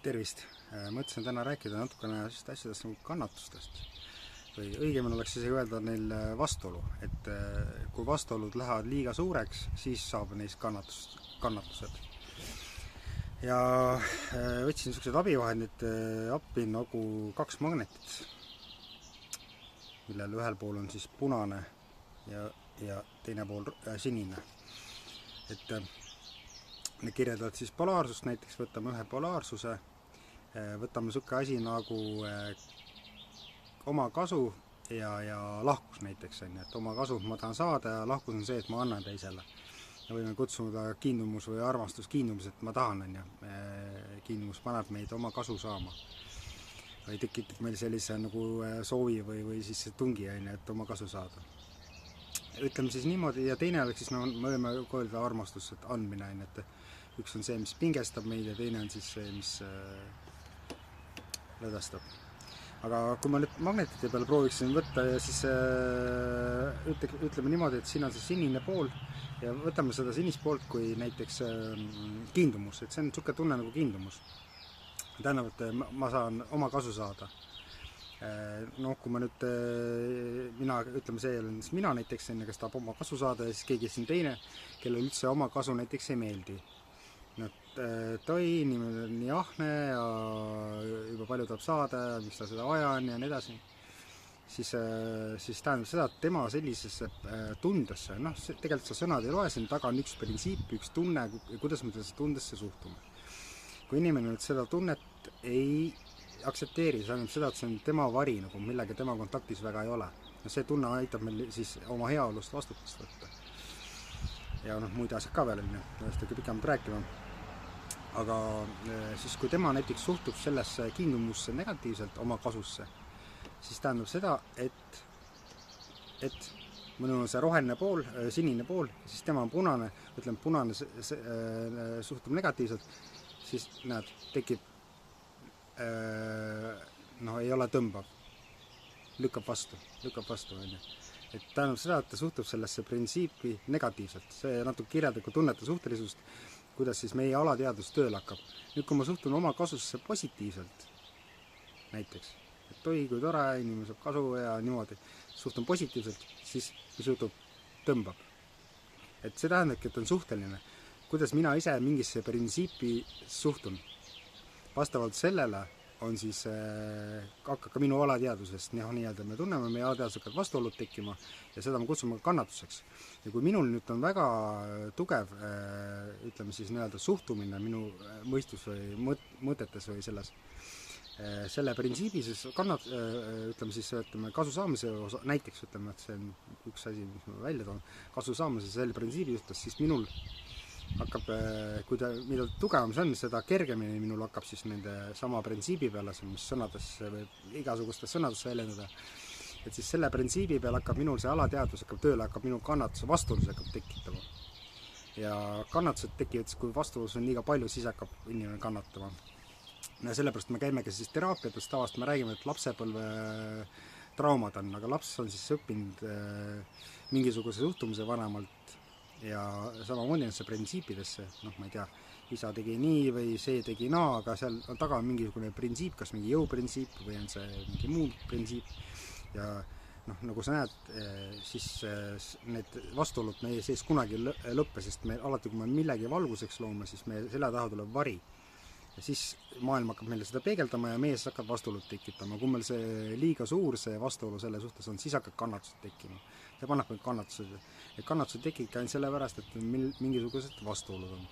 Tervist! Mõtlesin täna rääkida natukene asjadest nagu kannatustest. Või õigemini oleks isegi öelda neil vastuolu, et kui vastuolud lähevad liiga suureks, siis saab neist kannatused. Ja võtsin niisugused abivahendid appi nagu 2 magnetit, millel ühel pool on siis punane ja teine pool sinine. Et need kirjeldavad siis polaarsust, näiteks võtame ühe polaarsuse, võtame niisugune asi nagu oma kasu ja lahkus näiteks, et oma kasu ma tahan saada ja lahkus on see, et ma annan teisele. Ja võime kutsuda kiindumus või armastus kiindumus, et ma tahan, kiindumus paneb meid oma kasu saama. Või tekitab meil sellise nagu soovi või siis tungi, et oma kasu saada. Ütleme siis niimoodi, ja teine oleks siis, me võime öelda armastus, et andmine, et üks on see, mis pingestab meid ja teine on siis see, mis lõdastab. Aga kui ma nüüd magnetite peale prooviksin võtta ja siis ütleme niimoodi, et siin on see sinine pool ja võtame seda sinist poolt kui näiteks kiindumus, et see on niisugune tunne nagu kiindumus. Tähendab, et ma saan oma kasu saada. Kui ma nüüd, ütleme see, mina näiteks, kes tahab oma kasu saada ja siis keegi siin teine, kellel üldse oma kasu näiteks ei meeldi. Toi inimene on nii ahne ja juba palju tahab saada ja miks ta seda vaja on ja nii edasi, siis tähendab seda, et tema sellisesse tundesse, tegelikult seda sõnad ei loe, siin taga on üks printsiip, üks tunne, kuidas me sellesse tundesse suhtume. Kui inimene seda tunnet ei aktsepteeri, see tähendab seda, et see on tema vari, millega tema kontaktis väga ei ole. See tunne aitab meil siis oma heaolust vastutust võtta. Ja muid asjad ka veel, sellest ikka pikemalt rääkima. Aga siis kui tema näiteks suhtub sellesse kiindumusse negatiivselt oma kasusse, siis tähendab seda, et mõnul on see roheline pool, sinine pool, siis tema on punane, ütleme punane suhtub negatiivselt, siis näed, tekib, ei ole tõmbav, lükkab vastu. Et tähendab seda, et ta suhtub sellesse printsiipi negatiivselt. See natuke kirjeldab, kui tunnete suhtelisust, kuidas siis meie alateadus tööl hakkab. Nüüd, kui ma suhtun oma kasusse positiivselt, näiteks, et oi, kui tore, inimene saab kasu ja niimoodi, suhtun positiivselt, siis suhtub tõmbab. Et see tähendabki, et on suhteline. Kuidas mina ise mingisse printsiipi suhtun. Vastavalt sellele on siis, hakkab ka minu alateadusest, nii-öelda me tunneme, meie alateadus hakkab vastuolud tekkima ja seda me kutsume kannatuseks. Ja kui minul nüüd on väga tugev, ütleme siis suhtumine minu mõistus või mõtetes või selles, selle printsiibi siis ütleme kasu saamise osa, näiteks ütleme, et see on üks asi, mis ma välja toon, kasu saamise selle printsiibi juhtus, siis minul hakkab, mida tugevam see on, seda kergemini minul hakkab siis nende sama printsiibi peale, mis sõnadesse või igasugustes sõnadesse väljendada, et siis selle printsiibi peale hakkab minul see alateadvus hakkab tööle, hakkab minul kannatuse vastuolus hakkab tekitama. Ja kannatused tekivad, kui vastuolus on liiga palju, siis hakkab inimene kannatama. Ja sellepärast me käimegi siis teraapiates tavast, me räägime, et lapsepõlve traumad on, aga laps on siis õppinud mingisuguse suhtumise vanemalt ja samamoodi on see printsiipidesse, ma ei tea, isa tegi nii või see tegi naa, aga seal on taga mingisugune printsiip, kas mingi jõuprintsiip või on see mingi muu printsiip ja nagu sa näed, siis need vastuolud meie sees kunagi ei lõppe, sest me alati, kui me millegi valguseks loome, siis meie selja taha tuleb vari ja siis maailm hakkab meile seda peegeldama ja meie siis hakkab vastuolud tekitama. Kui meil see liiga suur, see vastuolu selle suhtes on, siis hakkab kannatused tekkima. See paneb meil kannatused. Ja kannatused tekibki ainult sellepärast, et mingisugused vastuolud on.